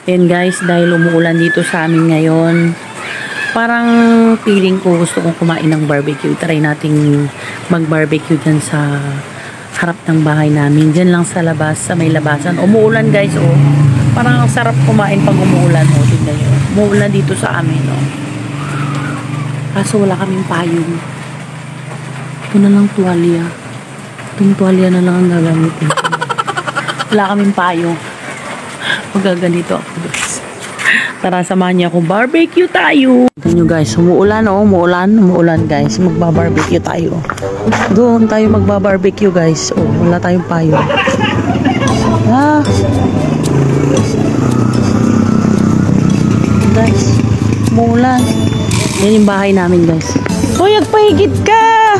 And guys, dahil umuulan dito sa amin ngayon, parang feeling ko gusto kong kumain ng barbecue. Try nating mag-barbecue dyan sa harap ng bahay namin. Dyan lang sa labas, sa may labasan. Umuulan guys, oh. Parang ang sarap kumain pag umuulan, oh. Tignan nyo. Umuulan dito sa amin, oh. Kaso wala kaming payong. Ito na lang tuwalya. Itong tuwalya na lang ang gagamitin. Wala kaming payong. Magaganito ako guys. Tara, samahan niya ako. Barbecue tayo. Tignan nyo guys, umuulan, oh. Umuulan guys. Magba-barbecue tayo. Doon tayo magba-barbecue guys. Oh, wala tayong payong. Ah. Guys, umuulan. Yan yung bahay namin guys. Hoy, agpahigit ka!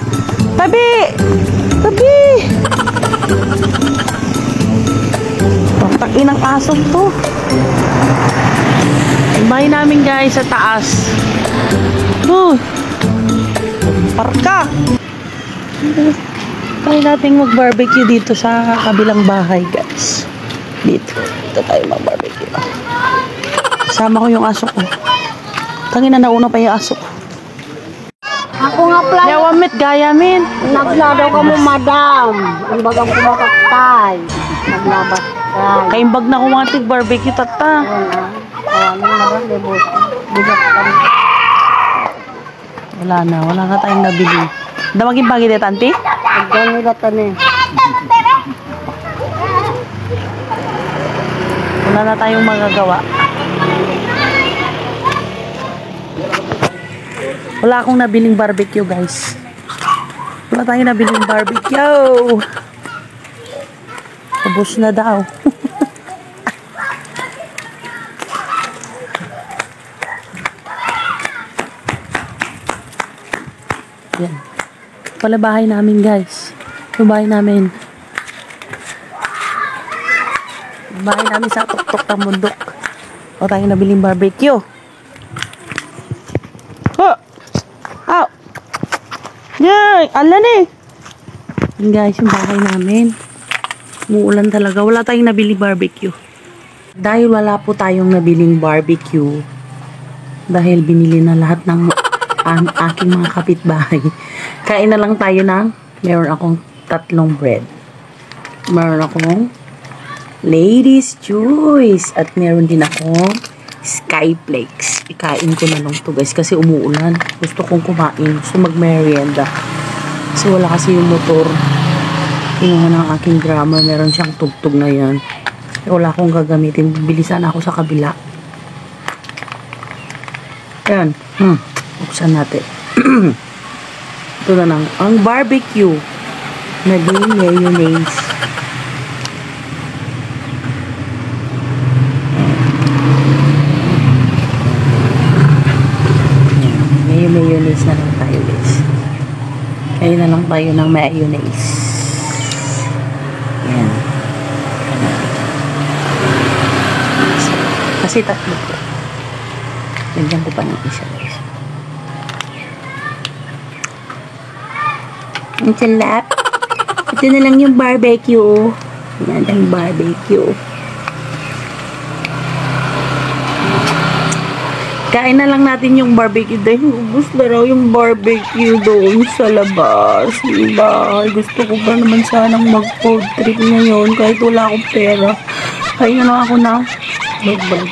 Tabi! Tabi! Takin ng asong to. Yung bahay namin guys sa taas. Oh, parka! Kaya natin mag-barbecue dito sa kabilang bahay guys. Dito tayo mag-barbecue. Sama ko yung aso ko. Tangina, nauna pa yung aso ko. Ako nga plan. Yawamit, gayamin. Naglado ka mo, madam. Ang bagang kumakaktay. Naglabas ka. Kaimbag na kumatig barbecue tata. Wala na tayong nabili. Damagin pagi dito, auntie? Agyan nila tani. Wala na tayong magagawa. Wala akong nabiling barbecue, guys. Wala tayong nabiling barbecue. Ubus na daw. Yan. Pala bahay namin, guys. Ito bahay namin. Bahay namin sa tuktok ng bundok. Wala tayong nabiling barbecue. Ow! Yay! Alan eh! Yan guys, yung bahay namin. Umuulan talaga. Wala tayong nabili barbecue. Dahil wala po tayong nabiling barbecue, dahil binili na lahat ng aking mga kapitbahay, kain na lang tayo ng meron akong 3 bread. Meron akong Ladies Choice. At meron din akong Skyflakes. Ikain ko na lang to guys kasi umuulan. Gusto kong kumain. Gusto mag-merienda. Kasi wala kasi yung motor. Tingnan ng aking drama. Meron siyang tugtog na yan. Wala akong gagamitin. Bilisan ako sa kabila. Ayan. Buksan natin. Ito na lang. Ang barbecue. Naging mayonnaise. Mayonnaise na lang tayo guys. Kaya na lang tayo ng mayonnaise. Yan. Kasi 3 ko. Lagyan ko pa ng isa guys. Ang salap. Ito na lang yung barbecue. Yan ang barbecue. Kain na lang natin yung barbecue dahil ubus na raw yung barbecue doon sa labas. Diba? Gusto ko pa naman sanang mag-food trip ngayon kahit wala akong pera. Kain na lang ako na mag-bag.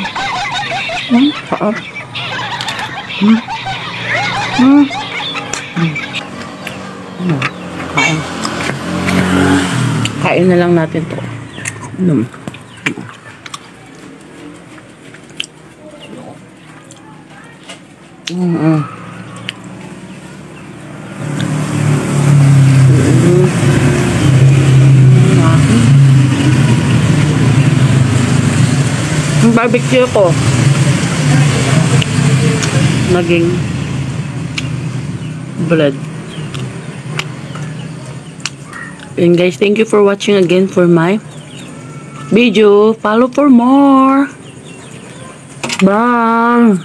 Kain. Kain na lang natin to. Ang barbecue ko naging blood. And guys, thank you for watching again for my video. Follow for more. Bye.